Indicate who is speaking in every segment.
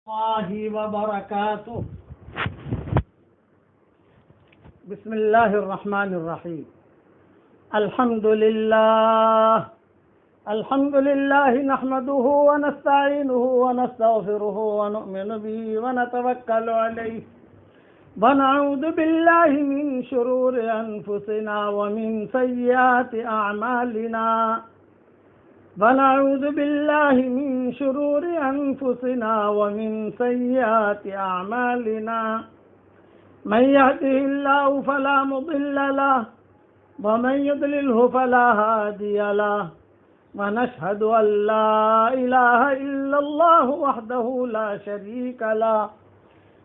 Speaker 1: الله وبركاته. بسم الله الرحمن الرحيم. الحمد لله نحمده ونستعينه ونستغفره ونؤمن به ونتوكل عليه ونعوذ بالله من شرور أنفسنا ومن سيئات أعمالنا ونعوذ بالله من شرور أنفسنا ومن سيئات أعمالنا من يهده الله فلا مضل له ومن يضلله فلا هادي له ونشهد أن لا إله إلا الله وحده لا شريك له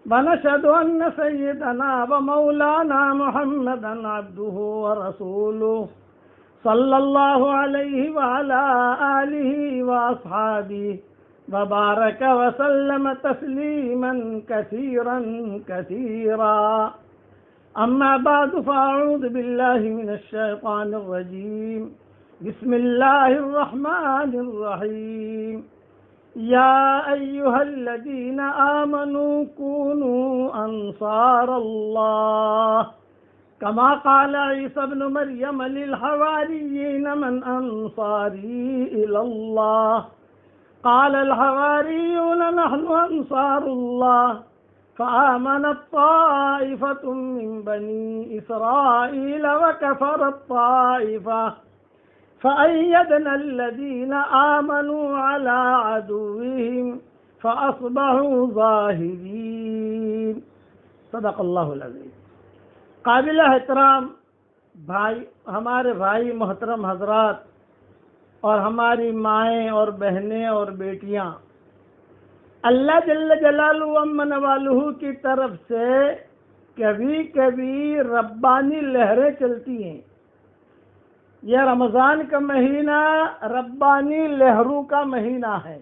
Speaker 1: ونشهد أن سيدنا ومولانا محمدا عبده ورسوله صلى الله عليه وعلى آله وأصحابه وبارك وسلم تسليما كثيرا كثيرا. أما بعد فأعوذ بالله من الشيطان الرجيم. بسم الله الرحمن الرحيم. يا أيها الذين آمنوا كونوا أنصار الله كما قال عيسى ابن مريم للحواريين من أنصاري إلى الله قال الحواريون نحن أنصار الله فآمنت طائفة من بني إسرائيل وكفرت طائفة فأيدنا الذين آمنوا على عدوهم فأصبحوا ظاهرين. صدق اللہ العظیم. قابل احترام بھائی، ہمارے بھائی محترم حضرات اور ہماری مائیں اور بہنیں اور بیٹیاں، اللہ جل جلالہ ومن والہ کی طرف سے کبھی کبھی ربانی لہریں چلتی ہیں. یہ رمضان کا مہینہ ربانی لہروں کا مہینہ ہے.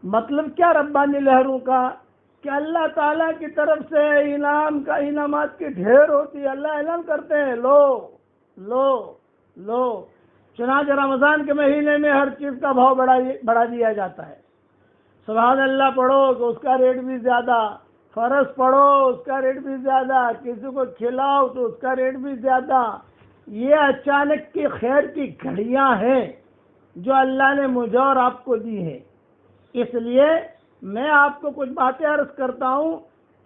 Speaker 1: مطلب کیا ربانی لہروں کا؟ کہ اللہ تعالیٰ کی طرف سے انعامات کی ڈھیر ہوتی ہے. اللہ اعلان کرتے ہیں لو لو لو. چنانچہ رمضان کے مہینے میں ہر چیز کا بھاؤ بڑھا دیا جاتا ہے. سبحان اللہ پڑھو تو اس کا ریٹ بھی زیادہ، فرض پڑھو اس کا ریٹ بھی زیادہ، کسی کو کھلاؤ تو اس کا ریٹ بھی زیادہ. یہ اچانک کی خیر کی گھڑیاں ہیں جو اللہ نے مجھے اور آپ کو دی ہیں. اس لیے میں آپ کو کچھ باتیں عرض کرتا ہوں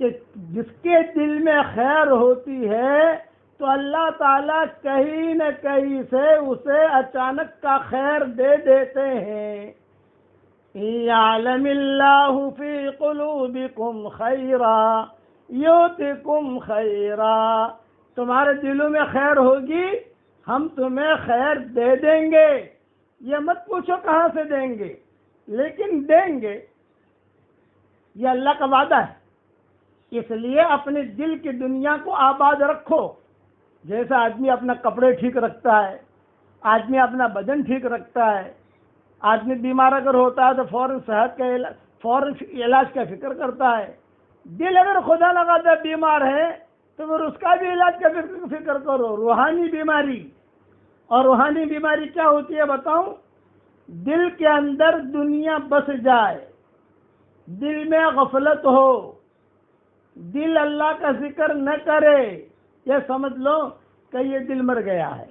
Speaker 1: کہ جس کے دل میں خیر ہوتی ہے تو اللہ تعالیٰ کہیں نہ کہیں سے اسے اچانک کا خیر دے دیتے ہیں. یعلم اللہ فی قلوبکم خیرا یؤتکم خیرا. تمہارے دلوں میں خیر ہوگی ہم تمہیں خیر دے دیں گے. یہ مت پوچھو کہاں سے دیں گے، لیکن دیں گے. یہ اللہ کا وعدہ ہے. اس لیے اپنے دل کی دنیا کو آباد رکھو. جیسا آدمی اپنا کپڑے ٹھیک رکھتا ہے، آدمی اپنا بدن ٹھیک رکھتا ہے، آدمی بیمار اگر ہوتا ہے تو فوراً صحت کا علاج کا فکر کرتا ہے. دل اگر خدا نخواستہ بیمار ہے تو پھر اس کا بھی علاج کا فکر کرو. روحانی بیماری، اور روحانی بیماری کیا ہوتی ہے بتاؤں؟ دل کے اندر دنیا بس جائے، دل میں غفلت ہو، دل اللہ کا ذکر نہ کرے. یہ سمجھ لو کہ یہ دل مر گیا ہے.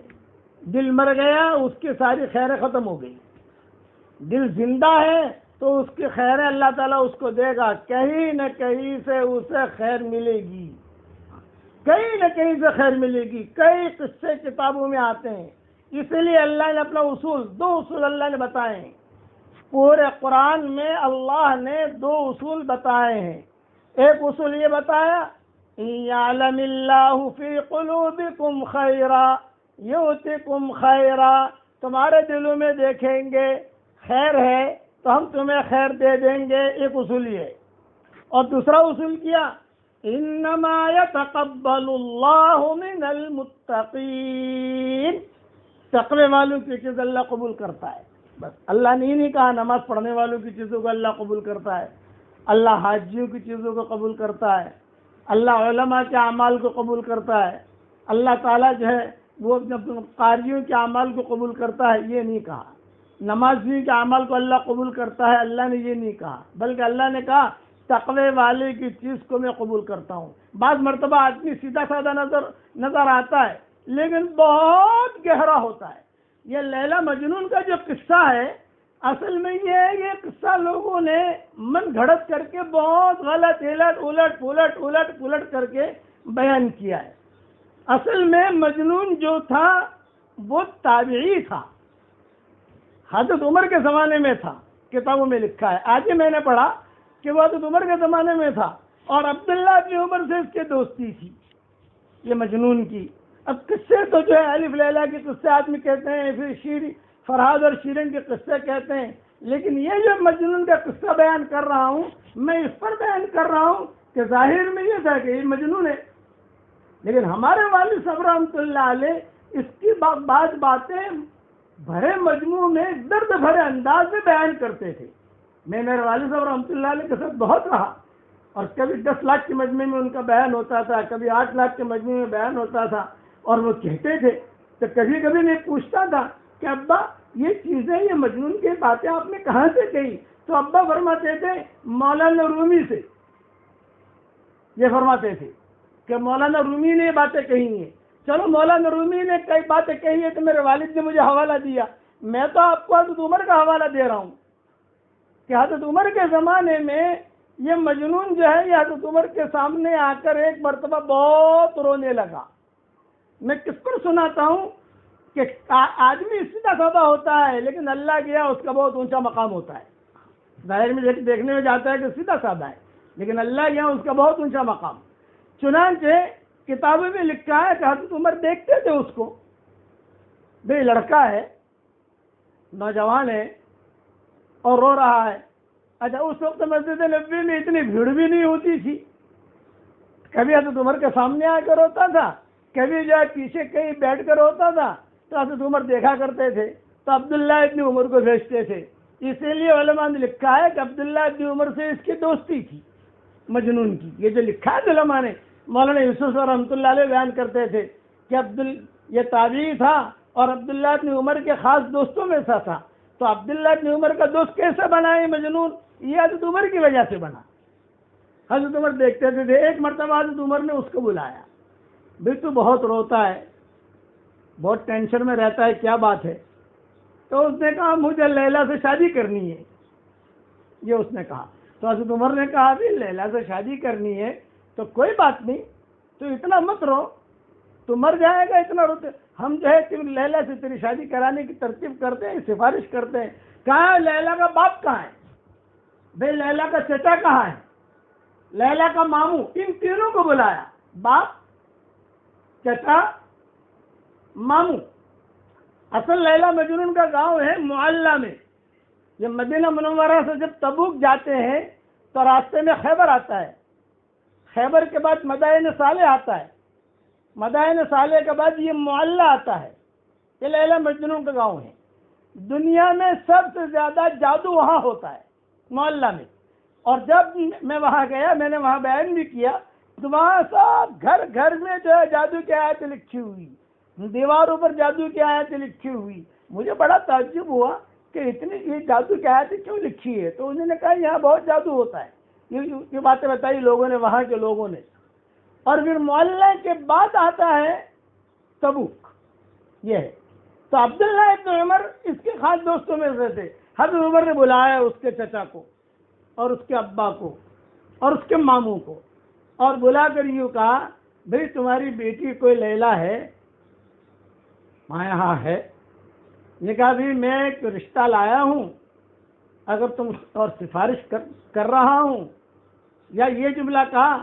Speaker 1: دل مر گیا، اس کی ساری خیریں ختم ہو گئی. دل زندہ ہے تو اس کی خیریں اللہ تعالیٰ اس کو دے گا. کہیں نہ کہیں سے اسے خیر ملے گی، کہیں نہ کہیں سے خیر ملے گی. کئی قصے کتابوں میں آتے ہیں. اس لیے اللہ نے اپنا دو اصول اللہ نے بتائے ہیں. پورے قرآن میں اللہ نے 2 اصول بتائے ہیں. ایک اصول یہ بتایا یعلم اللہ فی قلوبکم خیرا یؤتکم خیرا. تمہارے دلوں میں دیکھیں گے خیر ہے تو ہم تمہیں خیر دے دیں گے. ایک اصول یہ. اور دوسرا اصول کیا؟ انما یتقبل اللہ من المتقین. تقوی والوں کی چیز اللہ قبول کرتا ہے. بس اللہ نے ہی نہیں کہا نماز پڑھنے والوں کی چیزوں کو اللہ قبول کرتا ہے، اللہ حاجیوں کی چیزوں کو قبول کرتا ہے، اللہ علماء کے اعمال کو قبول کرتا ہے، اللہ تعالیٰ جو ہے وہ قاریوں کے اعمال کو قبول کرتا ہے. یہ نہیں کہا. نمازی کے اعمال کو اللہ قبول کرتا ہے، اللہ نے یہ نہیں کہا، بلکہ اللہ نے کہا تقوی والے کی چیز کو میں قبول کرتا ہوں۔ بعض مرتبہ آدمی سیدھا سادہ نظر آتا ہے لیکن بہت گہرا ہوتا ہے۔ یہ لیلا مجنون کا جو قصہ ہے اصل میں یہ قصہ لوگوں نے من گھڑت کر کے بہت غلط الٹ پلٹ کر کے بیان کیا ہے۔ اصل میں مجنون جو تھا وہ تابعی تھا، حضرت عمر کے زمانے میں تھا، کتابوں میں لکھا ہے۔ آگے میں نے پڑھا کہ وہ حضرت عمر کے زمانے میں تھا اور عبداللہ بن عمر سے اس کے دوستی تھی یہ مجنون کی۔ اب قصے تو جو ہے الف لیلا کے قصے آدمی کہتے ہیں، پھر فرحاد اور شیرین کے قصے کہتے ہیں، لیکن یہ جو مجنون کا قصہ بیان کر رہا ہوں میں اس پر بیان کر رہا ہوں کہ ظاہر میں یہ تھا کہ یہ مجنون ہے، لیکن ہمارے والد صاحب رحمۃ اللہ علیہ اس کی بعض باتیں بھرے مجموع میں درد بھرے انداز میں بیان کرتے تھے۔ میں میرے والد صاحب رحمۃ اللہ علیہ کے ساتھ بہت رہا اور کبھی 10 لاکھ کے مجموعے میں ان کا بیان ہوتا تھا، کبھی 8 لاکھ کے مجموعے میں بیان ہوتا تھا، اور وہ کہتے تھے تو کبھی کبھی میں پوچھتا تھا کہ ابا یہ چیزیں، یہ مجنون کی باتیں آپ نے کہاں سے کہی؟ تو ابا فرماتے تھے مولانا رومی سے۔ یہ فرماتے تھے کہ مولانا رومی نے یہ باتیں کہی ہیں۔ چلو مولانا رومی نے کئی باتیں کہی ہیں تو میرے والد نے مجھے حوالہ دیا، میں تو آپ کو حضرت عمر کا حوالہ دے رہا ہوں کہ حضرت عمر کے زمانے میں یہ مجنون جو ہے یہ حضرت عمر کے سامنے آ کر ایک مرتبہ بہت رونے لگا۔ میں کس پر سناتا ہوں کہ آدمی سیدھا سادہ ہوتا ہے لیکن اللہ گیا اس کا بہت اونچا مقام ہوتا ہے۔ ظاہر میں دیکھنے میں جاتا ہے کہ سیدھا سادہ ہے لیکن اللہ گیا اس کا بہت اونچا مقام۔ چنانچہ کتابوں میں لکھا ہے کہ حضرت عمر دیکھتے تھے اس کو، بھئی لڑکا ہے، نوجوان ہے اور رو رہا ہے۔ اچھا اس وقت مسجد نبوی میں اتنی بھیڑ بھی نہیں ہوتی تھی، کبھی حضرت عمر کے سامنے آ کر روتا تھا، کبھی جو ہے پیچھے کہیں بیٹھ کر روتا تھا، تو حضرت عمر دیکھا کرتے تھے تو عبداللہ ابن عمر کو بھیجتے تھے۔ اسی لیے علماء نے لکھا ہے کہ عبداللہ ابن عمر سے اس کی دوستی تھی مجنون کی۔ یہ جو لکھا ہے علماء نے، مولانا یوسف رحمۃ اللہ علیہ بیان کرتے تھے کہ یہ تابعی تھا اور عبداللہ ابن عمر کے خاص دوستوں میں سے تھا۔ تو عبداللہ ابن عمر کا دوست کیسے بنا یہ مجنون؟ یہ حضرت عمر کی وجہ سے بنا۔ حضرت عمر دیکھتے تھے، ایک مرتبہ حضرت عمر نے اس کو بلایا، بھئی تو بہت روتا ہے، بہت ٹینشن میں رہتا ہے، کیا بات ہے؟ تو اس نے کہا مجھے لیلا سے شادی کرنی ہے، یہ اس نے کہا۔ تو حضرت عمر نے کہا بھی لیلا سے شادی کرنی ہے تو کوئی بات نہیں، تو اتنا مت رو، تو مر جائے گا اتنا روتے، ہم جو ہے لیلا سے تیری شادی کرانے کی ترتیب کرتے ہیں، سفارش کرتے ہیں۔ کہاں ہے لیلا کا باپ؟ کہاں ہے بھئی؟ لیلا کا چچا کہاں ہے؟ لیلا کا ماموں؟ ان تینوں کو بلایا، باپ، چچا، ماموں۔ اصل لیلا مجنون کا گاؤں ہے معلیٰ میں۔ یہ مدینہ منورہ سے جب تبوک جاتے ہیں تو راستے میں خیبر آتا ہے، خیبر کے بعد مدائن صالح آتا ہے، مدائن صالح کے بعد یہ معلیٰ آتا ہے۔ یہ لیلا مجنون کا گاؤں ہے۔ دنیا میں سب سے زیادہ جادو وہاں ہوتا ہے، معلیٰ میں۔ اور جب میں وہاں گیا، میں نے وہاں بیان بھی کیا، تو وہاں سب گھر گھر میں جو ہے جادو کی آیتیں لکھی ہوئی، دیواروں پر جادو کی آیتیں لکھی ہوئی۔ مجھے بڑا تعجب ہوا کہ اتنی یہ جادو کی آیتیں کیوں لکھی ہے؟ تو انہوں نے کہا یہاں بہت جادو ہوتا ہے۔ یہ باتیں بتائی لوگوں نے، وہاں کے لوگوں نے۔ اور پھر معلیٰ کے بعد آتا ہے تبوک، یہ ہے۔ تو عبداللہ ابن عمر اس کے خاص دوستوں میں سے تھے۔ حضرت عمر نے بلایا اس کے چچا کو اور اس کے ابا کو اور اس کے ماموں کو، اور بلا کر یوں کہا بھئی تمہاری بیٹی کوئی لیلا ہے؟ ہاں یہاں ہے۔ یہ کہا بھی میں ایک رشتہ لایا ہوں، اگر تم اور سفارش کر رہا ہوں، یا یہ جملہ کہا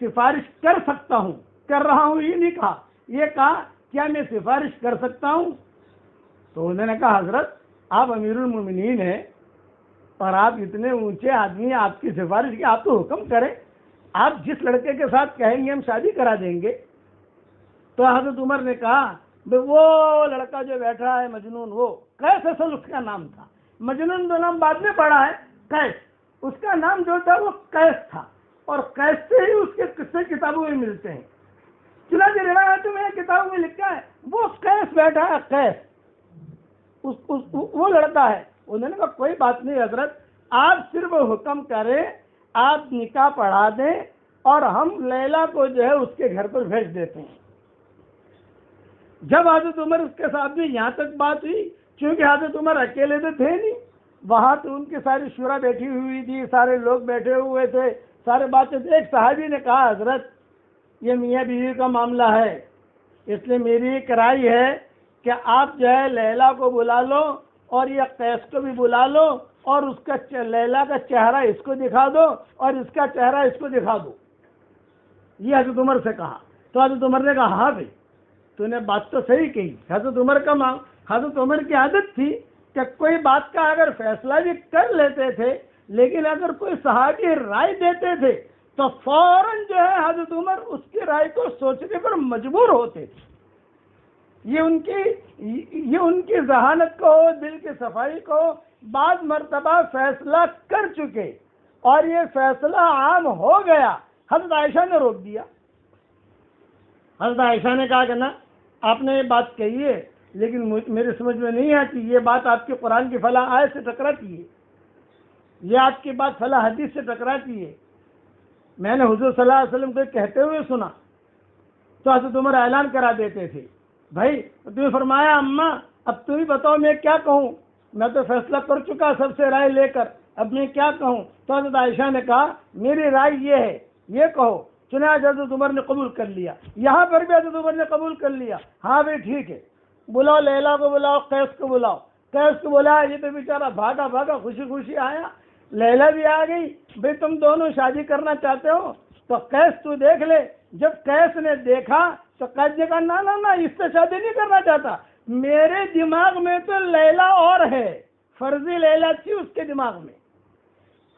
Speaker 1: سفارش کر سکتا ہوں، کر رہا ہوں یہ نہیں کہا، یہ کہا کیا میں سفارش کر سکتا ہوں؟ تو انہوں نے کہا حضرت آپ امیر المومنین ہیں اور آپ اتنے اونچے آدمی، آپ کی سفارش کی، آپ تو حکم کریں، آپ جس لڑکے کے ساتھ کہیں گے ہم شادی کرا دیں گے۔ تو حضرت عمر نے کہا وہ لڑکا جو بیٹھا ہے مجنون، وہ قیس اصل اس کا نام تھا، مجنون تو نام بعد میں پڑا ہے، قیس اس کا نام جو تھا وہ قیس تھا، اور قیس سے ہی اس کے قصے کتابوں میں ملتے ہیں۔ چنانچہ روایتوں میں کتابوں میں لکھا ہے وہ قیس بیٹھا ہے، قیس وہ لڑکا ہے. انہوں نے کہا کوئی بات نہیں حضرت، آپ صرف حکم کریں، آپ نکاح پڑھا دیں اور ہم لیلا کو جو ہے اس کے گھر پر بھیج دیتے ہیں. جب حضرت عمر اس کے ساتھ بھی یہاں تک بات ہوئی، چونکہ حضرت عمر اکیلے تو تھے نہیں، وہاں تو ان کی ساری شورا بیٹھی ہوئی تھی، سارے لوگ بیٹھے ہوئے تھے، سارے باتیں. ایک صحابی نے کہا حضرت یہ میاں بیوی کا معاملہ ہے، اس لیے میری ایک رائے ہے کہ آپ جو ہے لیلا کو بلا لو اور یہ قیس کو بھی بلا لو اور اس کا لیلا کا چہرہ اس کو دکھا دو اور اس کا چہرہ اس کو دکھا دو. یہ حضرت عمر سے کہا. تو حضرت عمر نے کہا ہاں بھائی تو نے بات تو صحیح کہی. حضرت عمر کی عادت تھی کہ کوئی بات کا اگر فیصلہ بھی کر لیتے تھے، لیکن اگر کوئی صحابی رائے دیتے تھے تو فوراً جو ہے حضرت عمر اس کی رائے کو سوچنے پر مجبور ہوتے تھے. یہ ان کی ذہانت کو، دل کی صفائی کو بعض مرتبہ فیصلہ کر چکے اور یہ فیصلہ عام ہو گیا. حضرت عائشہ نے روک دیا. حضرت عائشہ نے کہا کہ نا آپ نے یہ بات کہی ہے لیکن میرے سمجھ میں نہیں آتی، یہ بات آپ کے قرآن کی فلاں آیت سے ٹکراتی ہے، یہ آپ کی بات فلاں حدیث سے ٹکراتی ہے. میں نے حضور صلی اللہ علیہ وسلم کو کہتے ہوئے سنا تو حضرت عمر اعلان کرا دیتے تھے بھائی تمہیں فرمایا اماں اب تم ہی بتاؤ میں کیا کہوں، میں تو فیصلہ کر چکا سب سے رائے لے کر، اب میں کیا کہوں. تو حضرت عائشہ نے کہا میری رائے یہ ہے، یہ کہو. چنانچہ حضرت عمر نے قبول کر لیا. یہاں پر بھی حضرت عمر نے قبول کر لیا. ہاں بھائی ٹھیک ہے، بلاؤ لیلا کو، بلاؤ قیس کو بلاؤ. قیس کو بلایا، یہ تو بیچارہ بھاگا بھاگا خوشی خوشی آیا. لیلا بھی آ گئی. بھائی تم دونوں شادی کرنا چاہتے ہو تو قیس تو دیکھ لے. جب قیس نے دیکھا تو قیس نے کہا نہ اس سے شادی نہیں کرنا چاہتا، میرے دماغ میں تو لیلا اور ہے، فرضی لیلا تھی اس کے دماغ میں.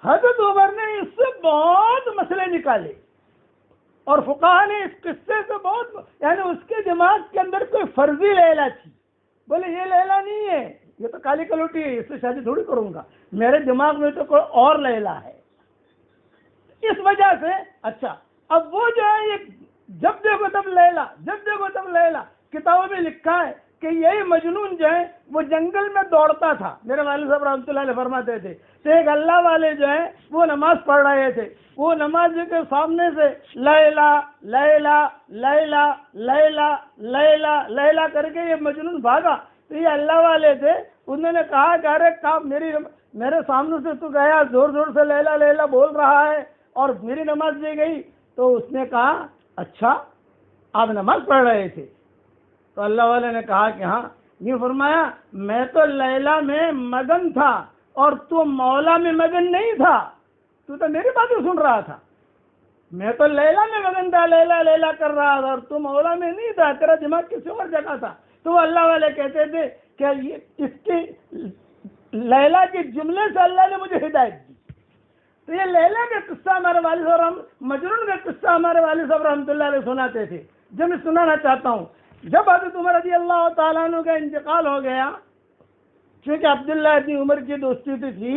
Speaker 1: حضرت عمر نے اس سے بہت مسئلے نکالے اور فقہا نے اس قصے سے بہت، یعنی اس کے دماغ کے اندر کوئی فرضی لیلا تھی. بولے یہ لیلا نہیں ہے، یہ تو کالی کلوٹی ہے، اس سے شادی تھوڑی کروں گا، میرے دماغ میں تو کوئی اور لیلا ہے. اس وجہ سے اچھا اب وہ جو ہے یہ جب دیکھو تب لیلا، کتابوں میں لکھا ہے کہ یہی مجنون جو ہے وہ جنگل میں دوڑتا تھا. میرے والد صاحب رحمۃ اللہ علیہ فرماتے تھے تو ایک اللہ والے جو ہیں وہ نماز پڑھ رہے تھے، وہ نماز کے سامنے سے لیلا لیلا لیلا لیلا لیلا لیلا کر کے یہ مجنون بھاگا. تو یہ اللہ والے تھے، انہوں نے کہا کہ ارے میرے سامنے سے تو گیا، زور زور سے لیلا لیلا بول رہا ہے اور میری نماز بھی گئی. تو اس نے کہا اچھا آپ نماز پڑھ رہے تھے؟ تو اللہ والے نے کہا کہ ہاں. یہ فرمایا میں تو لیلا میں مگن تھا اور تو مولا میں مگن نہیں تھا، تو میری باتیں سن رہا تھا. میں تو لیلا میں مگن تھا، لیلا لیلا کر رہا تھا اور تو مولا میں نہیں تھا، تیرا دماغ کسی اور جگہ تھا. تو وہ اللہ والے کہتے تھے کہ اس کی لیلا کے جملے سے اللہ نے مجھے ہدایت دی. تو یہ لیلا کا قصہ ہمارے والد صاحب مجنون کا قصہ ہمارے والد صاحب رحمۃ اللہ علیہ سناتے تھے، جو میں سنانا چاہتا ہوں. جب حضرت عمر رضی اللہ تعالیٰ عنہ کا انتقال ہو گیا، چونکہ عبداللہ ابن عمر کی دوستی تھی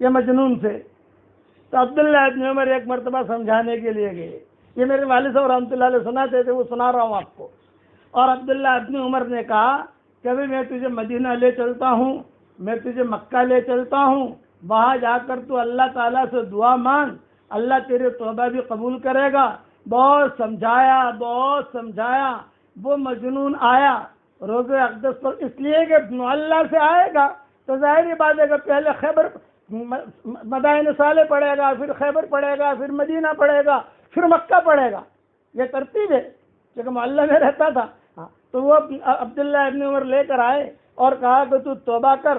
Speaker 1: یہ مجنون سے، تو عبداللہ ابن عمر ایک مرتبہ سمجھانے کے لیے گئے. یہ میرے والد صاحب رحمۃ اللہ علیہ سناتے تھے، وہ سنا رہا ہوں آپ کو. اور عبداللہ ابن عمر نے کہا کہ ابھی میں تجھے مدینہ لے چلتا ہوں، میں تجھے مکہ لے چلتا ہوں، وہاں جا کر تو اللہ تعالیٰ سے دعا مانگ، اللہ تیرے توبہ بھی قبول کرے گا. بہت سمجھایا. وہ مجنون آیا روزہ اقدس پر، اس لیے کہ اللہ سے آئے گا تو ظاہری بات ہے کہ پہلے خیبر مدائن صالح پڑے گا، پھر خیبر پڑے گا، پھر مدینہ پڑے گا، پھر مکہ پڑے گا. یہ ترتیب ہے کیونکہ محلہ میں رہتا تھا. تو وہ عبداللہ ابن عمر لے کر آئے اور کہا کہ تو توبہ کر،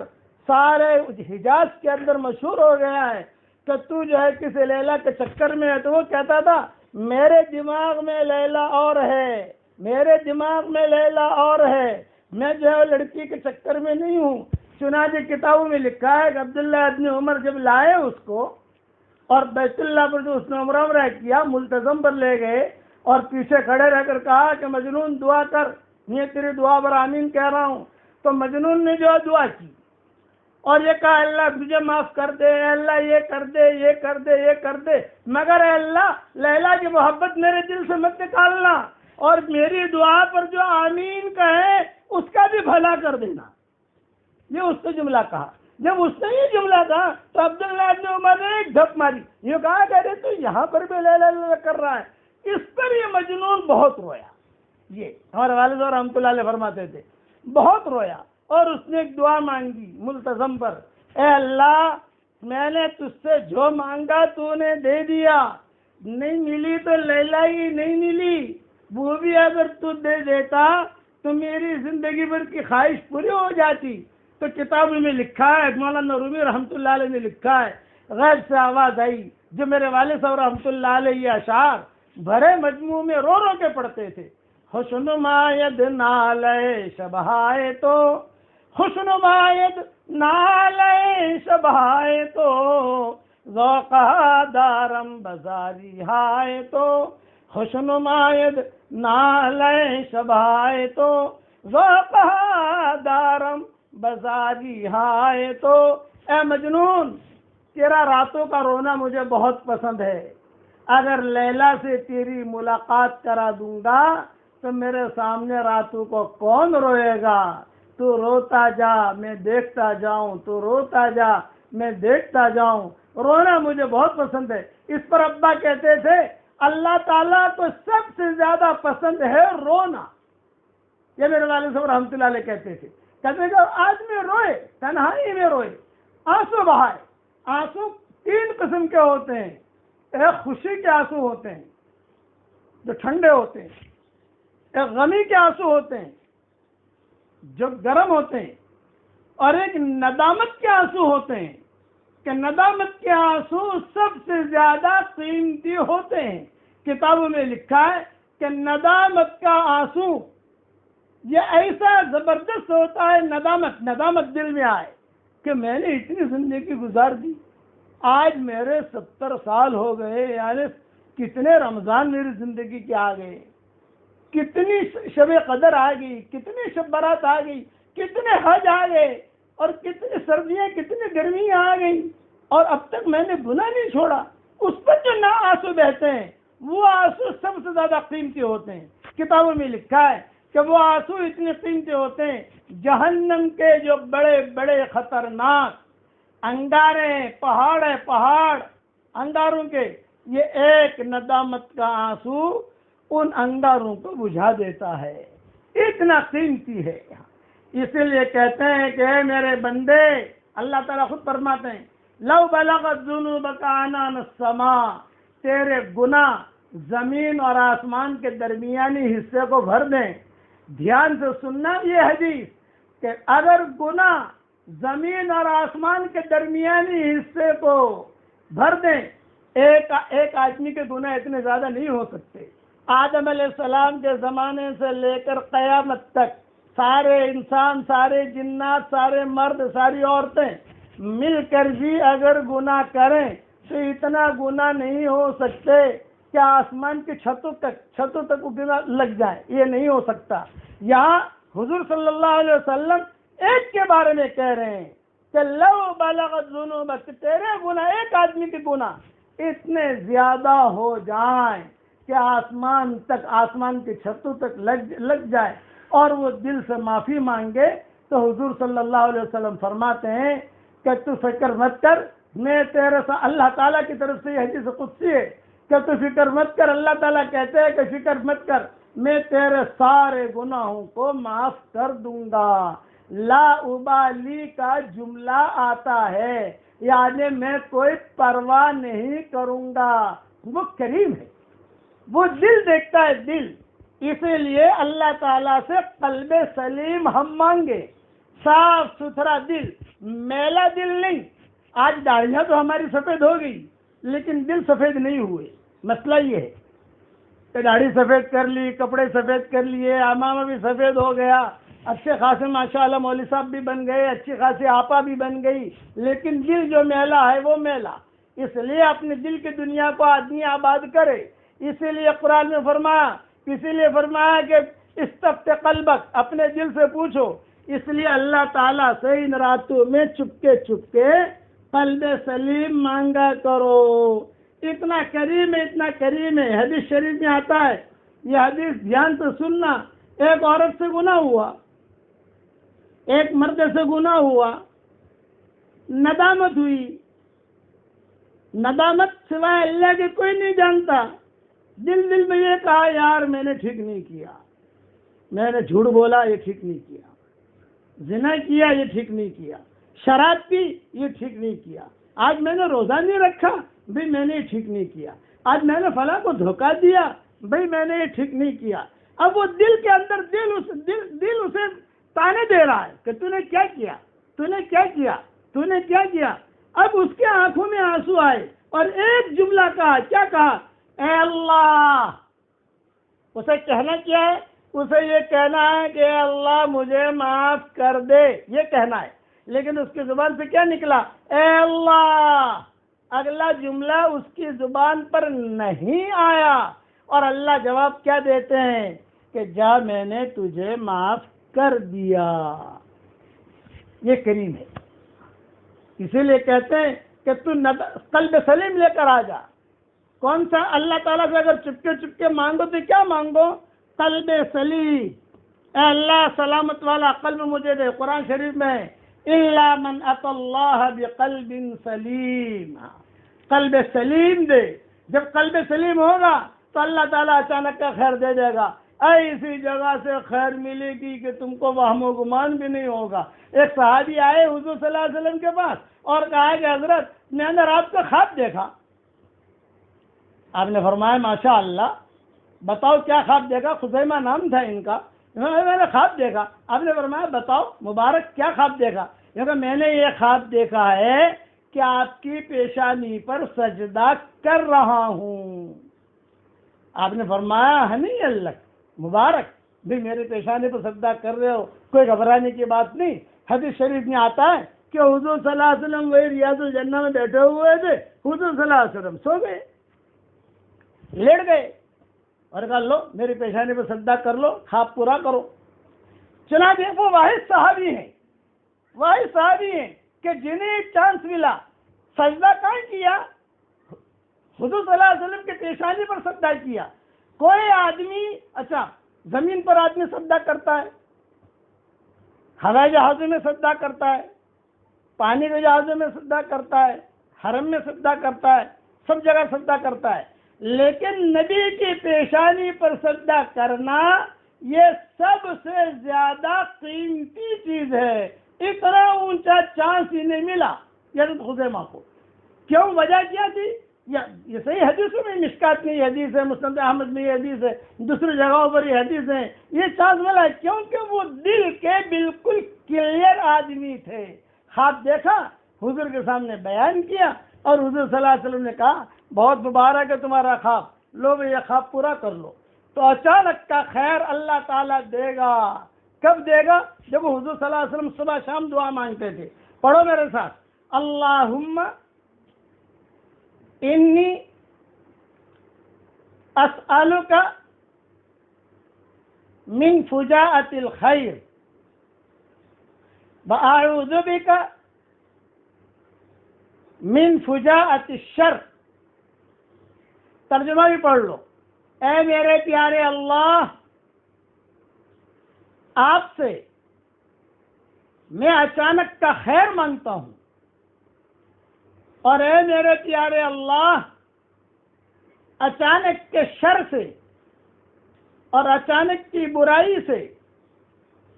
Speaker 1: سارے حجاز کے اندر مشہور ہو گیا ہے کہ تو جو ہے کسی لیلا کے چکر میں ہے. تو وہ کہتا تھا میرے دماغ میں لیلا اور ہے، میرے دماغ میں لیلا اور ہے، میں جو ہے لڑکی کے چکر میں نہیں ہوں. چنانچہ کتابوں میں لکھا ہے کہ عبداللہ ابن عمر جب لائے اس کو اور بیت اللہ پر جو اس نے عمرہ کیا، ملتزم پر لے گئے اور پیچھے کھڑے رہ کر کہا کہ مجنون دعا کر، میں تیری دعا پر آمین کہہ رہا ہوں. تو مجنون نے جو دعا کی اور یہ کہا اللہ تجھے معاف کر دے، اللہ یہ کر دے، یہ کر دے، یہ کر دے، مگر اے اللہ لیلا کی محبت میرے دل سے مت نکالنا اور میری دعا پر جو آمین کہے اس کا بھی بھلا کر دینا. یہ اس نے جملہ کہا. جب اس نے یہ جملہ کہا تو عبداللہ ابن عمر نے ایک دھپ ماری. یہ کہا کہ ارے تو یہاں پر بھی لا لا لا کر رہا ہے. اس پر یہ مجنون بہت رویا. یہ ہمارے والد اور رحمۃ اللہ علیہ فرماتے تھے بہت رویا اور اس نے ایک دعا مانگی ملتزم پر. اے اللہ میں نے تجھ سے جو مانگا تو نے دے دیا. نہیں ملی تو لیلا ہی نہیں ملی، وہ بھی اگر تو دے دیتا تو میری زندگی بھر کی خواہش پوری ہو جاتی. تو کتابوں میں لکھا ہے، مولانا رومی رحمۃ اللہ علیہ نے لکھا ہے، غیب سے آواز آئی جو میرے والد صاحب رحمۃ اللہ علیہ یہ اشعار بھرے مجموع میں رو رو کے پڑھتے تھے. حسن ماید نالے شبہائے تو، حسن ماید نالے شبہائے تو، ذوقہ دارم بزاری ہائے تو، حسن ماید نالے شبہائے تو، ذوقہ دارم بزاری ہائے تو. اے مجنون تیرا راتوں کا رونا مجھے بہت پسند ہے. اگر لیلا سے تیری ملاقات کرا دوں گا تو میرے سامنے راتوں کو کون روئے گا؟ تو روتا جا میں دیکھتا جاؤں، تو روتا جا میں دیکھتا جاؤں. رونا مجھے بہت پسند ہے. اس پر ابا کہتے تھے اللہ تعالیٰ کو سب سے زیادہ پسند ہے رونا. یہ میرے والد صاحب رحمۃ اللہ علیہ کہتے تھے. کہتے کہ آدمی روئے، تنہائی میں روئے، آنسو بہائے. آنسو تین قسم کے ہوتے ہیں. ایک خوشی کے آنسو ہوتے ہیں جو ٹھنڈے ہوتے ہیں، ایک غمی کے آنسو ہوتے ہیں جو گرم ہوتے ہیں، اور ایک ندامت کے آنسو ہوتے ہیں کہ ندامت کے آنسو سب سے زیادہ قیمتی ہوتے ہیں. کتابوں میں لکھا ہے کہ ندامت کا آنسو یہ ایسا زبردست ہوتا ہے، ندامت دل میں آئے کہ میں نے اتنی زندگی گزار دی، آج میرے 70 سال ہو گئے، یعنی کتنے رمضان میری زندگی کے آ گئے، کتنی شب قدر آ گئی، کتنی شب برات آ گئی، کتنے حج آ گئے، اور کتنی سردیاں کتنی گرمیاں آ گئی، اور اب تک میں نے گناہ نہیں چھوڑا. اس پر جو نہ آنسو بہتے ہیں وہ آنسو سب سے زیادہ قیمتی ہوتے ہیں. کتابوں میں لکھا ہے کہ وہ آنسو اتنے قیمتی ہوتے ہیں جہنم کے جو بڑے بڑے خطرناک انگارے پہاڑ انگاروں کے، یہ ایک ندامت کا آنسو ان انگاروں کو بجھا دیتا ہے. اتنا قیمتی ہے. اسی لیے کہتے ہیں کہ اے میرے بندے، اللہ تعالیٰ خود فرماتے ہیں لو بلغت ذنوبک عنان السماء، تیرے گناہ زمین اور آسمان کے درمیانی حصے کو بھر دیں. دھیان سے سننا یہ حدیث کہ اگر گناہ زمین اور آسمان کے درمیانی حصے کو بھر دیں، ایک آدمی کے گناہ اتنے زیادہ نہیں ہو سکتے. آدم علیہ السلام کے زمانے سے لے کر قیامت تک سارے انسان، سارے جنات، سارے مرد، ساری عورتیں مل کر بھی اگر گناہ کریں تو اتنا گناہ نہیں ہو سکتے کہ آسمان کی چھتوں تک گناہ لگ جائے. یہ نہیں ہو سکتا. یہاں حضور صلی اللہ علیہ وسلم ایک کے بارے میں کہہ رہے ہیں کہ لو بلغت ذنوبک، تیرے گناہ، ایک آدمی کے گناہ اتنے زیادہ ہو جائیں کہ آسمان کی چھتوں تک لگ جائے اور وہ دل سے معافی مانگے، تو حضور صلی اللہ علیہ وسلم فرماتے ہیں کہ تو فکر مت کر، میں تیرے سے، اللہ تعالیٰ کی طرف سے یہ حدیث قدسی ہے کہ تو فکر مت کر. اللہ تعالیٰ کہتے ہیں کہ فکر مت کر، میں تیرے سارے گناہوں کو معاف کر دوں گا. لا ابالی کا جملہ آتا ہے، یعنی میں کوئی پرواہ نہیں کروں گا. وہ کریم ہے، وہ دل دیکھتا ہے، دل. اسی لیے اللہ تعالیٰ سے قلب سلیم ہم مانگے، صاف ستھرا دل، میلا دل نہیں. آج داڑھیاں تو ہماری سفید ہو گئی لیکن دل سفید نہیں ہوئے. مسئلہ یہ ہے کہ داڑھی سفید کر لی، کپڑے سفید کر لیے، امامہ بھی سفید ہو گیا، اچھے خاصے ماشاءاللہ مولوی صاحب بھی بن گئے، اچھی خاصی آپا بھی بن گئی، لیکن دل جو میلا ہے وہ میلا. اس لیے اپنے دل کی دنیا کو آدمی آباد کرے. اسی لیے قرآن میں فرمایا کہ استفت قلبک، اپنے دل سے پوچھو. اس لیے اللہ تعالیٰ سے ان راتوں میں چپکے قلب سلیم مانگا کرو. اتنا کریم ہے. حدیث شریف میں آتا ہے، یہ حدیث دھیان سے سننا. ایک عورت سے گناہ ہوا، ایک مرد سے گناہ ہوا، ندامت ہوئی، ندامت سوائے اللہ کے کوئی نہیں جانتا، دل میں یہ کہا یار میں نے ٹھیک نہیں کیا، میں نے جھوٹ بولا یہ ٹھیک نہیں کیا، زنا کیا یہ ٹھیک نہیں کیا، شراب پی یہ ٹھیک نہیں کیا، آج میں نے روزہ نہیں رکھا بھائی میں نے یہ ٹھیک نہیں کیا، آج میں نے فلاں کو دھوکہ دیا بھائی میں نے یہ ٹھیک نہیں کیا۔ اب وہ دل کے اندر دل اسے تانے دے رہا ہے کہ تو نے کیا کیا، تو نے کیا کیا، تو نے کیا کیا۔ اب اس کے آنکھوں میں آنسو آئے اور ایک جملہ کہا، کیا کہا؟ اے اللہ۔ اسے کہنا کیا ہے؟ اسے یہ کہنا ہے کہ اے اللہ مجھے معاف کر دے، یہ کہنا ہے، لیکن اس کی زبان سے کیا نکلا؟ اے اللہ۔ اگلا جملہ اس کی زبان پر نہیں آیا، اور اللہ جواب کیا دیتے ہیں کہ جا میں نے تجھے معاف کر دیا۔ یہ کریم ہے، اسی لیے کہتے ہیں کہ تو قلب سلیم لے کر آ جا۔ کون سا؟ اللہ تعالیٰ سے اگر چپکے چپکے مانگو تو کیا مانگو؟ قلب سلیم۔ اے اللہ سلامت والا قلب مجھے دے۔ قرآن شریف میں الا من اتى اللہ بقلب سلیم، قلب سلیم دے۔ جب قلب سلیم ہوگا تو اللہ تعالیٰ اچانک کا خیر دے دے گا، ایسی جگہ سے خیر ملے گی کہ تم کو وہم و گمان بھی نہیں ہوگا۔ ایک صحابی آئے حضور صلی اللہ علیہ وسلم کے پاس اور کہا کہ حضرت میں نے رات کو خواب دیکھا۔ آپ نے فرمایا ماشاء اللہ، بتاؤ کیا خواب دیکھا؟ خزیمہ نام تھا ان کا۔ میں نے خواب دیکھا۔ آپ نے فرمایا بتاؤ مبارک کیا خواب دیکھا؟ میں نے یہ خواب دیکھا ہے کہ آپ کی پیشانی پر سجدہ کر رہا ہوں۔ آپ نے فرمایا ہنی اللہ مبارک بھی میرے پیشانی پر سجدہ کر رہے ہو، کوئی گھبرانے کی بات نہیں۔ حدیث شریف میں آتا ہے کہ حضور صلی اللہ علیہ وسلم وہی ریاض الجنہ میں بیٹھے ہوئے تھے، حضور صلی اللہ علیہ وسلم سو گئے، لیٹ گئے اور کہا لو میری پیشانی پر سجدہ کر لو، خواب پورا کرو۔ چنانچہ وہ واحد صحابی ہیں کہ جنہیں چانس ملا سجدہ کہاں کیا؟ حضور صلی اللہ علیہ وسلم کے پیشانی پر سجدہ کیا۔ کوئی آدمی اچھا زمین پر آدمی سجدہ کرتا ہے، ہوائی جہازوں میں سجدہ کرتا ہے، پانی کے جہازوں میں سجدہ کرتا ہے، حرم میں سجدہ کرتا ہے، سب جگہ سجدہ کرتا ہے، لیکن نبی کی پیشانی پر سجدہ کرنا یہ سب سے زیادہ قیمتی چیز ہے۔ اتنا اونچا چانس ہی نہیں ملا حضرت خزیمہ کو۔ کیوں؟ وجہ کیا تھی؟ یہ صحیح حدیثوں میں، مشکات میں یہ حدیث ہے، مسند احمد میں یہ حدیث ہے، دوسری جگہوں پر یہ حدیث ہے، یہ چانس ملا ہے کیونکہ وہ دل کے بالکل کلیئر آدمی تھے۔ خواب دیکھا، حضور کے سامنے بیان کیا، اور حضور صلی اللہ علیہ وسلم نے کہا بہت مبارک ہے تمہارا خواب، لو یہ خواب پورا کر لو۔ تو اچانک کا خیر اللہ تعالیٰ دے گا۔ کب دے گا؟ جب حضور صلی اللہ علیہ وسلم صبح شام دعا مانگتے تھے۔ پڑھو میرے ساتھ، اللہم انی اسألک من فجاءۃ الخیر واعوذ بک من فجاءۃ الشر۔ ترجمہ بھی پڑھ لو۔ اے میرے پیارے اللہ، آپ سے میں اچانک کا خیر مانگتا ہوں، اور اے میرے پیارے اللہ اچانک کے شر سے اور اچانک کی برائی سے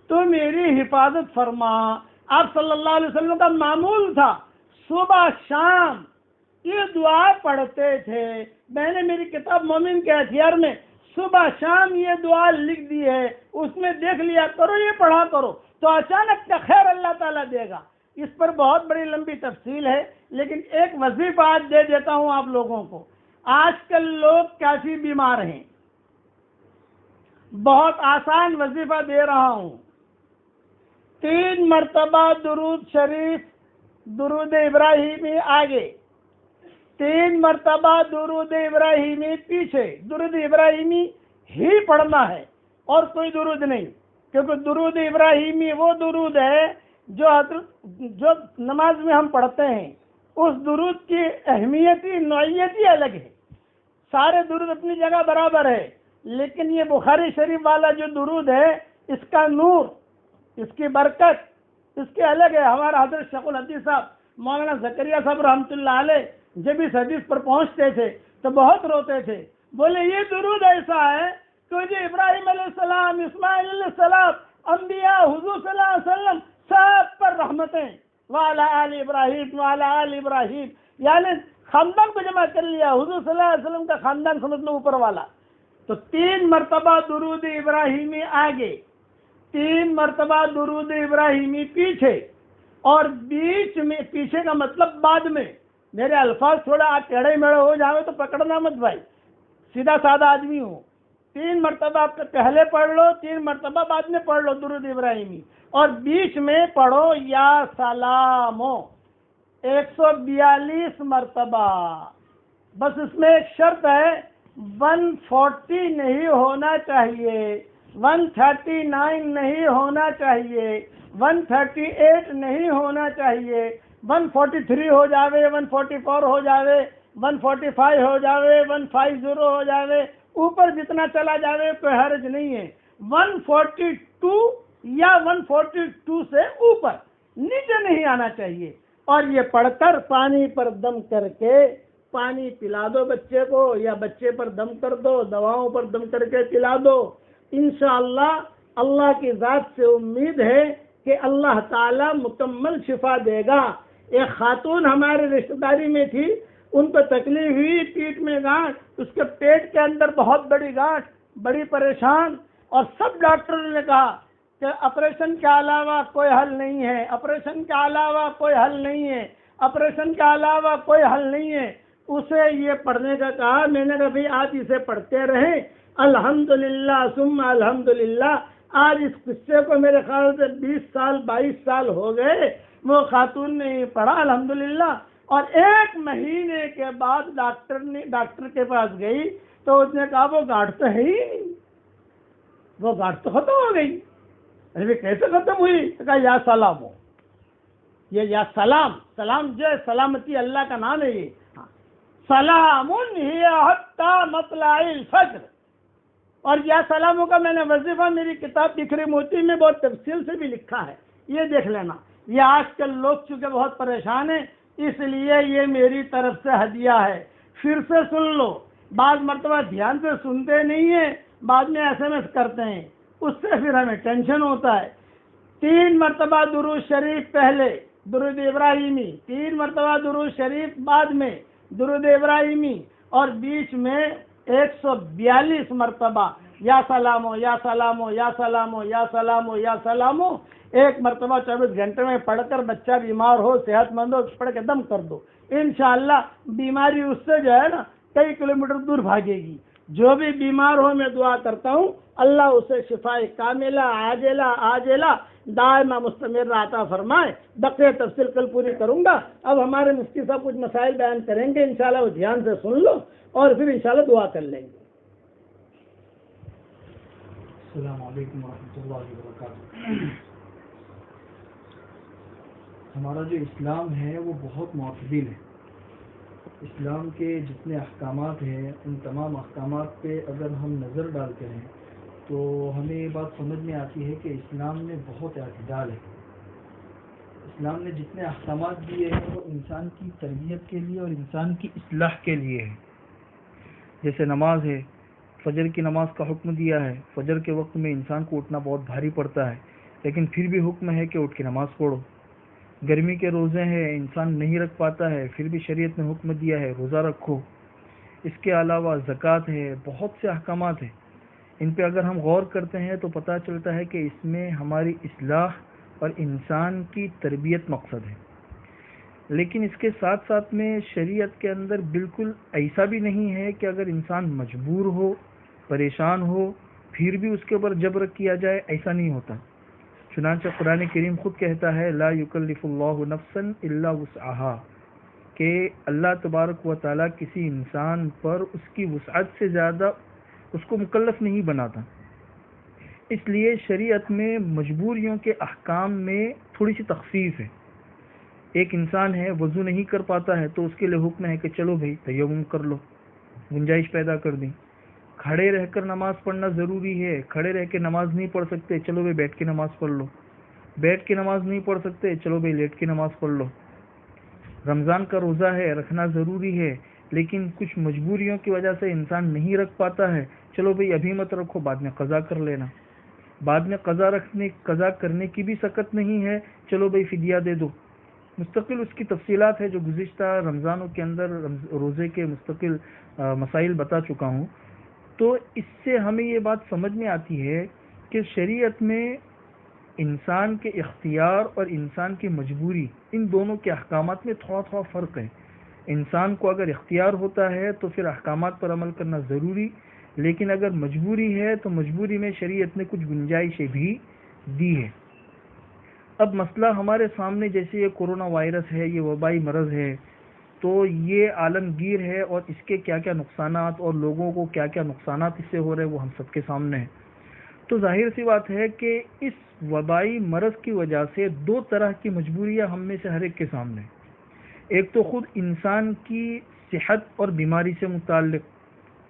Speaker 1: تو میری حفاظت فرما۔ آپ صلی اللہ علیہ وسلم کا معمول تھا صبح شام یہ دعا پڑھتے تھے۔ میں نے میری کتاب مومن کے ہتھیار میں صبح شام یہ دعا لکھ دی ہے، اس میں دیکھ لیا کرو، یہ پڑھا کرو، تو اچانک کا خیر اللہ تعالیٰ دے گا۔ اس پر بہت بڑی لمبی تفصیل ہے، لیکن ایک وظیفہ آج دے دیتا ہوں آپ لوگوں کو۔ آج کل لوگ کافی بیمار ہیں، بہت آسان وظیفہ دے رہا ہوں۔ 3 مرتبہ درود شریف، درود ابراہیمی آگے، 3 مرتبہ درود ابراہیمی پیچھے۔ درود ابراہیمی ہی پڑھنا ہے اور کوئی درود نہیں، کیونکہ درود ابراہیمی وہ درود ہے جو نماز میں ہم پڑھتے ہیں۔ اس درود کی اہمیت ہی نوعیت ہی الگ ہے۔ سارے درود اپنی جگہ برابر ہے، لیکن یہ بخاری شریف والا جو درود ہے، اس کا نور، اس کی برکت، اس کے الگ ہے. ہمارا حضرت شیخ الحدیث صاحب مولانا زکریا صاحب رحمۃ اللہ علیہ جب اس حدیث پر پہنچتے تھے تو بہت روتے تھے. بولے یہ درود ایسا ہے کہ جو ابراہیم علیہ السلام، اسماعیل علیہ السلام، انبیاء، حضور صلی اللہ علیہ وسلم سب پر رحمتیں، وعلی آل ابراہیم وعلی آل ابراہیم، یعنی خاندان کو جمع کر لیا. حضور صلی اللہ علیہ وسلم کا خاندان سمجھ لو اوپر والا. تو 3 مرتبہ درود ابراہیمی آگے، 3 مرتبہ درود ابراہیمی پیچھے، اور بیچ میں، پیچھے کا مطلب بعد میں. میرے الفاظ تھوڑا آپ ٹیڑھے میڑے ہو جاؤ تو پکڑنا مت بھائی، سیدھا سادہ آدمی ہوں. 3 مرتبہ آپ پہلے پڑھ لو، 3 مرتبہ بعد میں پڑھ لو درود ابراہیمی، اور بیچ میں پڑھو یا سلامو 142 مرتبہ. بس اس میں ایک شرط ہے، 140 نہیں ہونا چاہیے، 139 نہیں ہونا چاہیے، 138 نہیں ہونا چاہیے. 143 ہو جاوے، 144 ہو جاوے، 145 ہو جاوے، 150 ہو جاوے، اوپر جتنا چلا جاوے کوئی حرج نہیں ہے. 142 یا 142 سے اوپر، نیچے نہیں آنا چاہیے. اور یہ پڑھ کر پانی پر دم کر کے پانی پلا دو بچے کو، یا بچے پر دم کر دو، دواؤں پر دم کر کے پلا دو. انشاءاللہ اللہ کی ذات سے امید ہے کہ اللہ تعالی مکمل شفا دے گا. ایک خاتون ہمارے رشتہ داری میں تھی، ان کو تکلیف ہوئی، پیٹ میں گانٹھ، اس کے پیٹ کے اندر بہت بڑی گانٹھ، بڑی پریشان، اور سب ڈاکٹروں نے کہا کہ آپریشن کے علاوہ کوئی حل نہیں ہے، آپریشن کے علاوہ کوئی حل نہیں ہے، آپریشن کے علاوہ کوئی حل نہیں ہے. اسے یہ پڑھنے کا کہا. میں نے کہا بھائی آپ اسے پڑھتے رہیں. الحمدللہ ثم الحمدللہ. آج اس قصے کو میرے خیال سے 20 سال 22 سال ہو گئے، وہ خاتون نے پڑھا الحمدللہ. اور 1 مہینے کے بعد ڈاکٹر کے پاس گئی تو اس نے کہا وہ گاٹھ تو ہے ہی نہیں، وہ گاٹھ تو ختم ہو گئی. ارے کیسے ختم ہوئی؟ کہا یا سلام ہو. یہ یا سلام، سلام جو ہے سلامتی اللہ کا نام ہے. یہ سلام ہی حتی مطلع الفجر. اور یا سلاموں کا میں نے وظیفہ میری کتاب بکھری موتی میں بہت تفصیل سے بھی لکھا ہے، یہ دیکھ لینا. یہ آج کل لوگ چونکہ بہت پریشان ہیں، اس لیے یہ میری طرف سے ہدیہ ہے. پھر سے سن لو. بعض مرتبہ دھیان سے سنتے نہیں ہیں، بعد میں SMS کرتے ہیں، اس سے پھر ہمیں ٹینشن ہوتا ہے. 3 مرتبہ درود شریف پہلے، درود ابراہیمی، 3 مرتبہ درود شریف بعد میں درود ابراہیمی، اور بیچ میں 142 مرتبہ یا سلامو یا سلامو یا سلامو یا سلامو یا سلامو. 1 مرتبہ 24 گھنٹے میں پڑھ کر بچہ بیمار ہو، صحت مند ہو، پڑھ کے دم کر دو. انشاءاللہ بیماری اس سے جو ہے نا کئی کلومیٹر دور بھاگے گی. جو بھی بیمار ہو میں دعا کرتا ہوں اللہ اسے شفاء کاملہ عاجلہ دائمہ مستمر عطا فرمائے. بقیہ تفصیل کل پوری کروں گا. اب ہمارے مفتی صاحب کچھ مسائل بیان کریں گے، انشاءاللہ وہ دھیان سے سن لو اور پھر انشاءاللہ دعا کر لیں گے.
Speaker 2: السلام علیکم ورحمۃ اللہ وبرکاتہ. ہمارا جو اسلام ہے وہ بہت معتدل ہے. اسلام کے جتنے احکامات ہیں ان تمام احکامات پہ اگر ہم نظر ڈالتے ہیں تو ہمیں یہ بات سمجھ میں آتی ہے کہ اسلام میں بہت اعتدال ہے. اسلام نے جتنے احکامات دیے ہیں وہ انسان کی تربیت کے لیے اور انسان کی اصلاح کے لیے ہے. جیسے نماز ہے، فجر کی نماز کا حکم دیا ہے. فجر کے وقت میں انسان کو اٹھنا بہت بھاری پڑتا ہے، لیکن پھر بھی حکم ہے کہ اٹھ کے نماز پڑھو. گرمی کے روزے ہیں، انسان نہیں رکھ پاتا ہے، پھر بھی شریعت نے حکم دیا ہے روزہ رکھو. اس کے علاوہ زکوٰۃ ہے، بہت سے احکامات ہیں. ان پہ اگر ہم غور کرتے ہیں تو پتہ چلتا ہے کہ اس میں ہماری اصلاح اور انسان کی تربیت مقصد ہے. لیکن اس کے ساتھ ساتھ میں شریعت کے اندر بالکل ایسا بھی نہیں ہے کہ اگر انسان مجبور ہو، پریشان ہو، پھر بھی اس کے اوپر جبر کیا جائے، ایسا نہیں ہوتا. چنانچہ قرآن کریم خود کہتا ہے لا یکلف اللہ نفسا الا وسعها، کہ اللہ تبارک و تعالیٰ کسی انسان پر اس کی وسعت سے زیادہ اس کو مکلف نہیں بناتا. اس لیے شریعت میں مجبوریوں کے احکام میں تھوڑی سی تخفیف ہے. ایک انسان ہے وضو نہیں کر پاتا ہے تو اس کے لیے حکم ہے کہ چلو بھائی تیمم کر لو، گنجائش پیدا کر دیں. کھڑے رہ کر نماز پڑھنا ضروری ہے، کھڑے رہ کے نماز نہیں پڑھ سکتے، چلو بھائی بیٹھ کے نماز پڑھ لو.
Speaker 3: بیٹھ کے نماز نہیں پڑھ سکتے، چلو بھائی لیٹ کے نماز پڑھ لو۔ رمضان کا روزہ ہے، رکھنا ضروری ہے، لیکن کچھ مجبوریوں کی وجہ سے انسان نہیں رکھ پاتا ہے، چلو بھائی ابھی مت رکھو، بعد میں قضا کر لینا۔ بعد میں قضا کرنے کی بھی سکت نہیں ہے، چلو بھائی فدیہ دے دو۔ مستقل اس کی تفصیلات ہے جو گزشتہ رمضانوں کے اندر روزے کے مستقل مسائل بتا چکا ہوں۔ تو اس سے ہمیں یہ بات سمجھ میں آتی ہے کہ شریعت میں انسان کے اختیار اور انسان کی مجبوری، ان دونوں کے احکامات میں تھوڑا تھوڑا فرق ہے۔ انسان کو اگر اختیار ہوتا ہے تو پھر احکامات پر عمل کرنا ضروری، لیکن اگر مجبوری ہے تو مجبوری میں شریعت نے کچھ گنجائشیں بھی دی ہے۔ اب مسئلہ ہمارے سامنے جیسے یہ کورونا وائرس ہے، یہ وبائی مرض ہے، تو یہ عالمگیر ہے اور اس کے کیا کیا نقصانات اور لوگوں کو کیا کیا نقصانات اس سے ہو رہے ہیں وہ ہم سب کے سامنے ہیں۔ تو ظاہر سی بات ہے کہ اس وبائی مرض کی وجہ سے دو طرح کی مجبوریاں ہم میں سے ہر ایک کے سامنے ہیں۔ ایک تو خود انسان کی صحت اور بیماری سے متعلق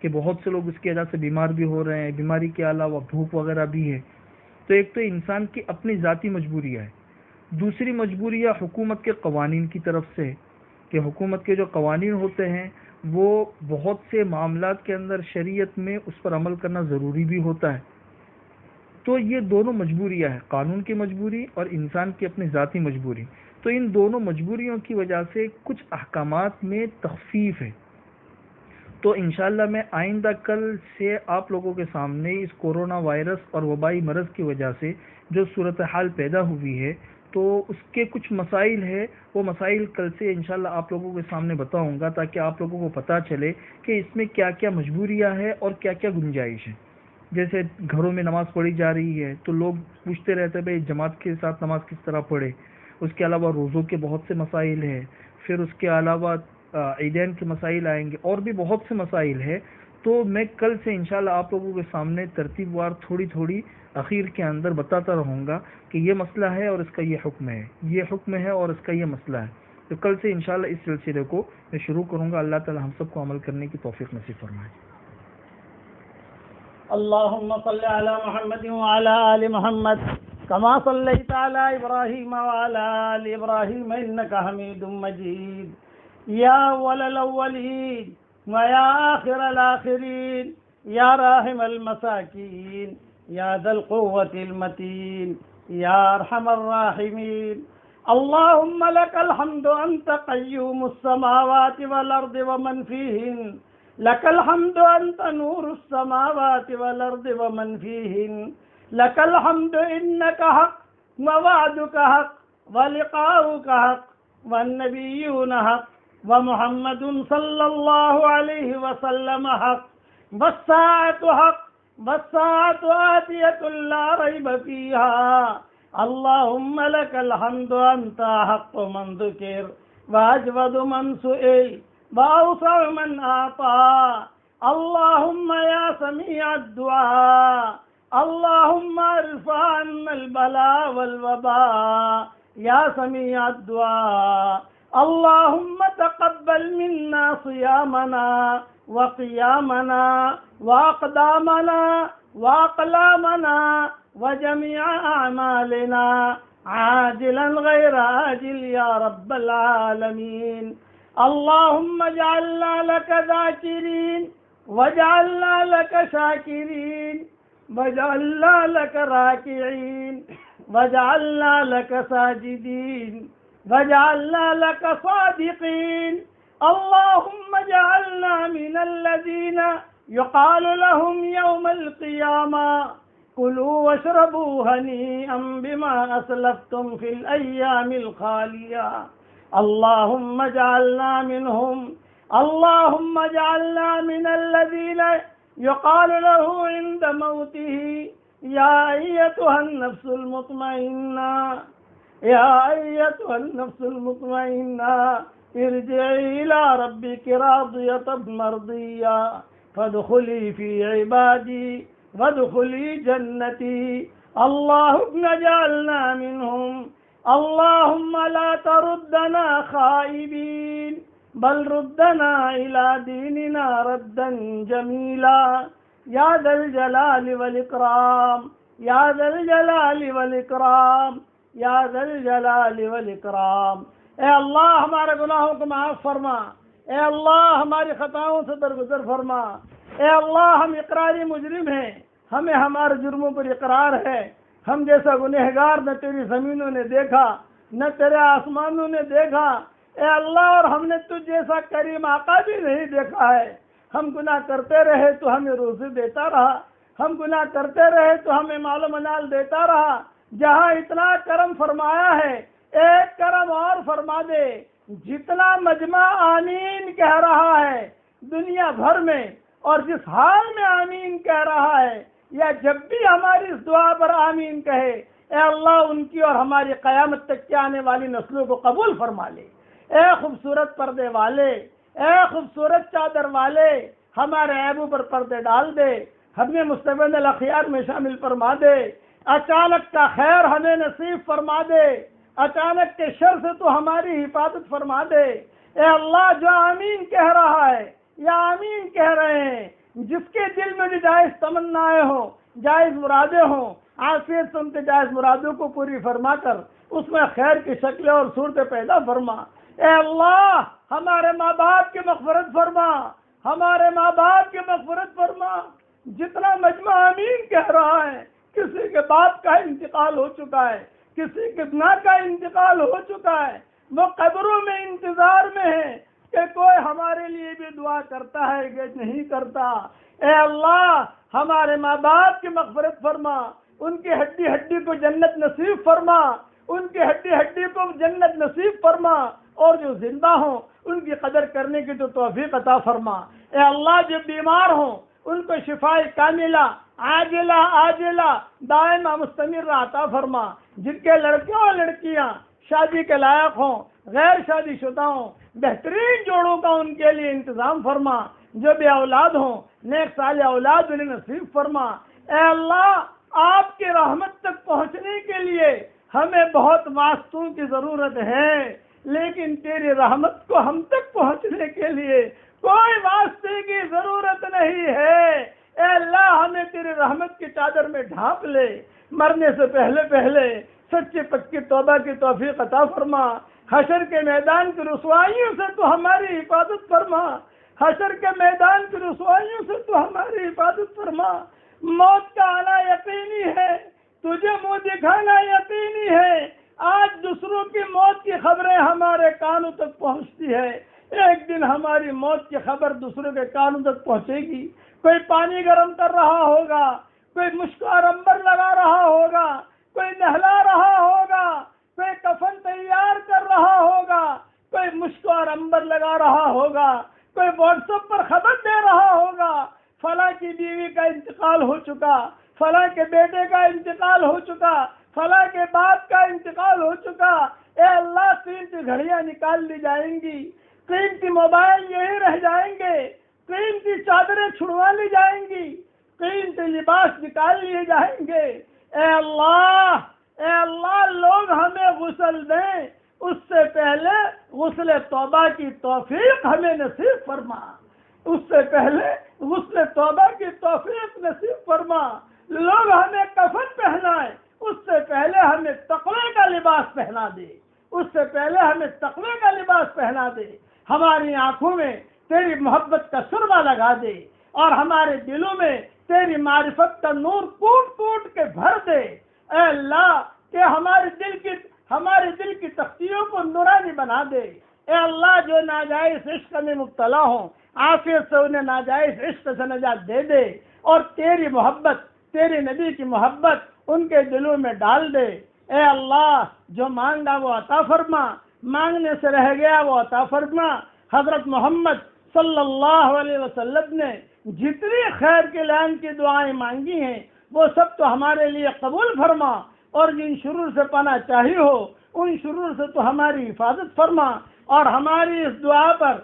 Speaker 3: کہ بہت سے لوگ اس کی وجہ سے بیمار بھی ہو رہے ہیں، بیماری کے علاوہ بھوک وغیرہ بھی ہے۔ تو ایک تو انسان کی اپنی ذاتی مجبوریاں ہے، دوسری مجبوریاں حکومت کے قوانین کی طرف سے کہ حکومت کے جو قوانین ہوتے ہیں وہ بہت سے معاملات کے اندر شریعت میں اس پر عمل کرنا ضروری بھی ہوتا ہے۔ تو یہ دونوں مجبوریاں ہیں، قانون کی مجبوری اور انسان کی اپنی ذاتی مجبوری۔ تو ان دونوں مجبوریوں کی وجہ سے کچھ احکامات میں تخفیف ہے۔ تو انشاءاللہ میں آئندہ کل سے آپ لوگوں کے سامنے اس کورونا وائرس اور وبائی مرض کی وجہ سے جو صورتحال پیدا ہوئی ہے تو اس کے کچھ مسائل ہیں، وہ مسائل کل سے انشاءاللہ آپ لوگوں کے سامنے بتاؤں گا تاکہ آپ لوگوں کو پتہ چلے کہ اس میں کیا کیا مجبوریاں ہیں اور کیا کیا گنجائش ہے۔ جیسے گھروں میں نماز پڑھی جا رہی ہے تو لوگ پوچھتے رہتے بھائی جماعت کے ساتھ نماز کس طرح پڑھے۔ اس کے علاوہ روزوں کے بہت سے مسائل ہیں، پھر اس کے علاوہ عیدین کے مسائل آئیں گے اور بھی بہت سے مسائل ہیں۔ تو میں کل سے انشاءاللہ آپ لوگوں کے سامنے ترتیب وار تھوڑی تھوڑی اخیر کے اندر بتاتا رہوں گا کہ یہ مسئلہ ہے اور اس کا یہ حکم ہے، یہ حکم ہے اور اس کا یہ مسئلہ ہے۔ تو کل سے انشاءاللہ اس سلسلے کو میں شروع کروں گا۔ اللہ تعالی ہم سب کو عمل کرنے کی توفیق نصیب فرمائے۔
Speaker 1: اللهم صل على محمد وعلى آل محمد كما صليت على إبراهيم وعلى آل إبراهيم إنك حميد مجيد يا أول الأولين ويا آخر الآخرين يا راحم المساكين يا ذا القوة المتين يا أرحم الراحمين اللهم لك الحمد أنت قيوم السماوات والأرض ومن فيهن لك الحمد أنت نور السماوات والأرض ومن فيهن لك الحمد إنك حق ووعدك حق ولقاؤك حق والنبيون حق ومحمد صلى الله عليه وسلم حق والساعة حق والساعة آتية لا ريب فيها اللهم لك الحمد أنت حق من ذكر وأجود من سئل وأوسع من أعطى اللهم يا سميع الدعاء اللهم ارفع عنا البلاء والوباء يا سميع الدعاء اللهم تقبل منا صيامنا وقيامنا وأقدامنا وأقلامنا وجميع أعمالنا عاجلا غير آجل يا رب العالمين اللهم اجعلنا لك ذاكرين واجعلنا لك شاكرين واجعلنا لك راكعين واجعلنا لك ساجدين واجعلنا لك صادقين اللهم اجعلنا من الذين يقال لهم يوم القيامة كلوا واشربوا هنيئا بما أسلفتم في الأيام الخالية اللهم اجعلنا منهم اللهم اجعلنا من الذين يقال له عند موته يا أيتها النفس المطمئنة يا أيتها النفس المطمئنة ارجعي إلى ربك راضية مرضية فادخلي في عبادي وادخلي جنتي اللهم اجعلنا منهم اللهم لا تردنا خائبين بل ردنا إلى ديننا ردا جميلا يا ذا الجلال والإكرام يا ذا الجلال والإكرام یا ذا الجلال والاکرام۔ اے اللہ ہمارے گناہوں کو معاف فرما، اے اللہ ہماری خطاؤں سے درگزر فرما، اے اللہ ہم اقراری مجرم ہیں، ہمیں ہمارے جرموں پر اقرار ہے، ہم جیسا گنہگار نہ تیری زمینوں نے دیکھا نہ تیرے آسمانوں نے دیکھا، اے اللہ، اور ہم نے تجھ جیسا کریم آقا بھی نہیں دیکھا ہے۔ ہم گناہ کرتے رہے تو ہمیں روزی دیتا رہا، ہم گناہ کرتے رہے تو ہمیں مال و منال دیتا رہا۔ جہاں اتنا کرم فرمایا ہے ایک کرم اور فرما دے، جتنا مجمع آمین کہہ رہا ہے دنیا بھر میں، اور جس حال میں آمین کہہ رہا ہے، یا جب بھی ہماری اس دعا پر آمین کہے، اے اللہ ان کی اور ہماری قیامت تک کے آنے والی نسلوں کو قبول فرما لے۔ اے خوبصورت پردے والے، اے خوبصورت چادر والے، ہمارے عیبوں پر پردے ڈال دے، ہمیں مستقبل الاخیار میں شامل فرما دے، اچانک کا خیر ہمیں نصیب فرما دے، اچانک کے شر سے تو ہماری حفاظت فرما دے۔ اے اللہ، جو آمین کہہ رہا ہے یا آمین کہہ رہے ہیں، جس کے دل میں بھی جائز تمنائیں ہوں، جائز مرادیں ہوں، عافیت سے ان کے جائز مرادوں کو پوری فرما کر اس میں خیر کی شکلیں اور صورتیں پیدا فرما۔ اے اللہ، ہمارے ماں باپ کی مغفرت فرما، ہمارے ماں باپ کی مغفرت فرما۔ جتنا مجمع آمین کہہ رہا ہے، کسی کے باپ کا انتقال ہو چکا ہے، کسی کے ماں کا انتقال ہو چکا ہے، وہ قبروں میں انتظار میں ہے کہ کوئی ہمارے لیے بھی دعا کرتا ہے کہ نہیں کرتا۔ اے اللہ، ہمارے ماں باپ کی مغفرت فرما، ان کی ہڈی ہڈی کو جنت نصیب فرما، ان کی ہڈی ہڈی کو جنت نصیب فرما، اور جو زندہ ہوں ان کی قدر کرنے کی تو توفیق عطا فرما۔ اے اللہ، جو بیمار ہوں ان کو شفائے کاملہ عاجلہ آجلہ دائمہ مستمرہ عطا فرما۔ جن کے لڑکے اور لڑکیاں شادی کے لائق ہوں، غیر شادی شدہ ہوں، بہترین جوڑوں کا ان کے لیے انتظام فرما۔ جو بے اولاد ہوں، نیک صالح اولاد انہیں نصیب فرما۔ اے اللہ، آپ کی رحمت تک پہنچنے کے لیے ہمیں بہت واسطوں کی ضرورت ہے، لیکن تیری رحمت کو ہم تک پہنچنے کے لیے کوئی واسطے کی ضرورت نہیں ہے۔ اے اللہ، ہمیں تیری رحمت کی چادر میں ڈھانپ لے، مرنے سے پہلے پہلے سچی پکی توبہ کی توفیق عطا فرما۔ حشر کے میدان کی رسوائیوں سے تو ہماری حفاظت فرما، حشر کے میدان کی رسوائیوں سے تو ہماری حفاظت فرما۔ موت کا آنا یقینی ہے، تجھے منہ دکھانا یقینی ہے۔ آج دوسروں کی موت کی خبریں ہمارے کانوں تک پہنچتی ہے، ایک دن ہماری موت کی خبر دوسروں کے کانوں تک پہنچے گی۔ کوئی پانی گرم کر رہا ہوگا، کوئی مشک اور عنبر لگا رہا ہوگا، کوئی نہلا رہا ہوگا، کوئی کفن تیار کر رہا ہوگا، کوئی مشک اور عنبر لگا رہا ہوگا، کوئی واٹس ایپ پر خبر دے رہا ہوگا، فلاں کی بیوی کا انتقال ہو چکا، فلاں کے بیٹے کا انتقال ہو چکا، فلاں کے باپ کا انتقال ہو چکا۔ اے اللہ، قیمتی گھڑیاں نکال لی جائیں گی، قیمتی موبائل یہی رہ جائیں گے، قیمتی چادریں چھڑوا لی جائیں گی، قیمتی لباس نکال لیے جائیں گے۔ اے اللہ، اے اللہ، لوگ ہمیں غسل دیں، اس سے پہلے غسل توبہ کی توفیق ہمیں نصیب فرما، اس سے پہلے غسل توبہ کی توفیق نصیب فرما۔ لوگ ہمیں کفن پہنائیں، اس سے پہلے ہمیں تقوی کا لباس پہنا دے، اس سے پہلے ہمیں تقوی کا لباس پہنا دے۔ ہماری آنکھوں میں تیری محبت کا سرما لگا دے، اور ہمارے دلوں میں تیری معرفت کا نور کوٹ کوٹ کے بھر دے۔ اے اللہ، کہ ہمارے دل کی تختیوں کو نورانی بنا دے۔ اے اللہ، جو ناجائز عشق میں مبتلا ہوں، عافیت سے انہیں ناجائز عشق سے نجات دے دے، اور تیری محبت، تیرے نبی کی محبت ان کے دلوں میں ڈال دے۔ اے اللہ، جو مانگا وہ عطا فرما، مانگنے سے رہ گیا وہ عطا فرما۔ حضرت محمد صلی اللہ علیہ وسلم نے جتنی خیر کے لائن کی دعائیں مانگی ہیں وہ سب تو ہمارے لیے قبول فرما، اور جن شرور سے پناہ چاہی ہو ان شرور سے تو ہماری حفاظت فرما، اور ہماری اس دعا پر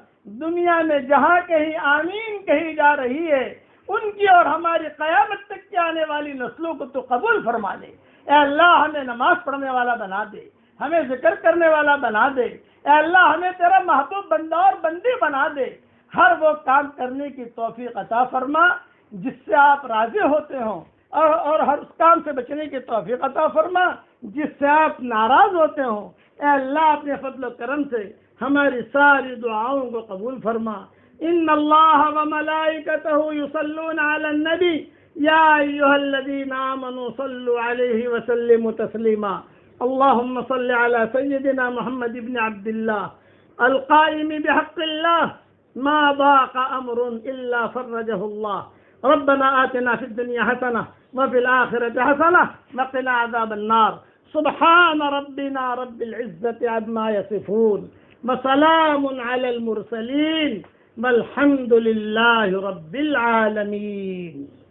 Speaker 1: دنیا میں جہاں کہیں آمین کہی جا رہی ہے ان کی اور ہماری قیامت تک کے آنے والی نسلوں کو تو قبول فرما دے۔ اے اللہ، ہمیں نماز پڑھنے والا بنا دے، ہمیں ذکر کرنے والا بنا دے۔ اے اللہ، ہمیں تیرا محبوب بندہ اور بندی بنا دے۔ ہر وہ کام کرنے کی توفیق عطا فرما جس سے آپ راضی ہوتے ہوں۔ اور ہر اس کام سے بچنے کی توفیق عطا فرما جس سے آپ ناراض ہوتے ہوں۔ اے اللہ اپنے فضل و کرم سے ہماری ساری دعاؤں کو قبول فرما۔ ان اللہ وملائکتہ یصلون علی النبی یا ایھا الذین آمنوا صلوا علیہ وسلموا تسلیما۔ اللهم صل على سيدنا محمد بن عبد الله القائم بحق الله ما ضاق أمر إلا فرجه الله۔ ربنا آتنا في الدنيا حسنة وفي الآخرة حسنة وقنا عذاب النار۔ سبحان ربنا رب العزة عما يصفون وسلام على المرسلين والحمد لله رب العالمين۔